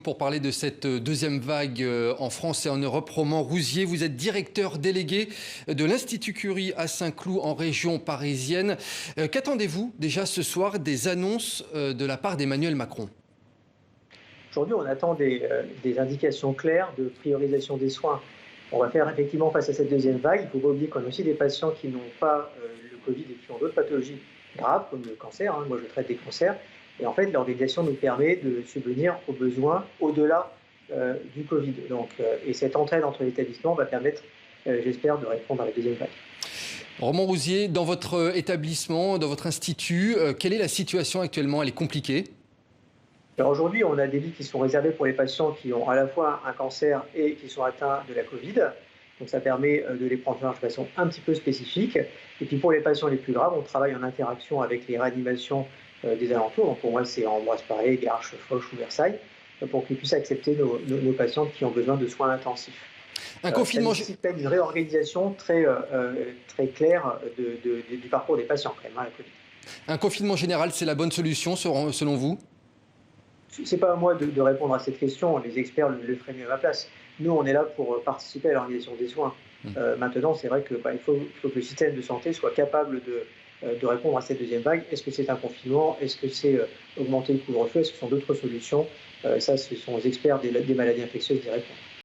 Pour parler de cette deuxième vague en France et en Europe, Roman Rousier, vous êtes directeur délégué de l'Institut Curie à Saint-Cloud en région parisienne. Qu'attendez-vous déjà ce soir des annonces de la part d'Emmanuel Macron? Aujourd'hui, on attend des indications claires de priorisation des soins. On va faire effectivement face à cette deuxième vague. Il ne faut pas oublier qu'on a aussi des patients qui n'ont pas le Covid et qui ont d'autres pathologies graves, comme le cancer. Moi, je traite des cancers. Et en fait, l'organisation nous permet de subvenir aux besoins au-delà du Covid. Et cette entraide entre les établissements va permettre, j'espère, de répondre à la deuxième vague. Roman Rousier, dans votre établissement, dans votre institut, quelle est la situation actuellement? Elle est compliquée? Alors aujourd'hui, on a des lits qui sont réservés pour les patients qui ont à la fois un cancer et qui sont atteints de la Covid. Donc ça permet de les prendre en charge de façon un petit peu spécifique. Et puis pour les patients les plus graves, on travaille en interaction avec les réanimations des alentours. Donc pour moi, c'est Ambroise Paré, Garches, Foch ou Versailles, pour qu'ils puissent accepter nos patientes qui ont besoin de soins intensifs. Un confinement... Ça nécessite une réorganisation très claire du parcours des patients quand même, la Covid. Un confinement général, c'est la bonne solution selon vous? Ce n'est pas à moi de répondre à cette question, les experts le feraient mieux à ma place. Nous, on est là pour participer à l'organisation des soins. Maintenant, c'est vrai qu'il faut que le système de santé soit capable de répondre à cette deuxième vague. Est-ce que c'est un confinement? Est-ce que c'est augmenter le couvre-feu? Est-ce que ce sont d'autres solutions? Ça, ce sont les experts des maladies infectieuses d'y répondre.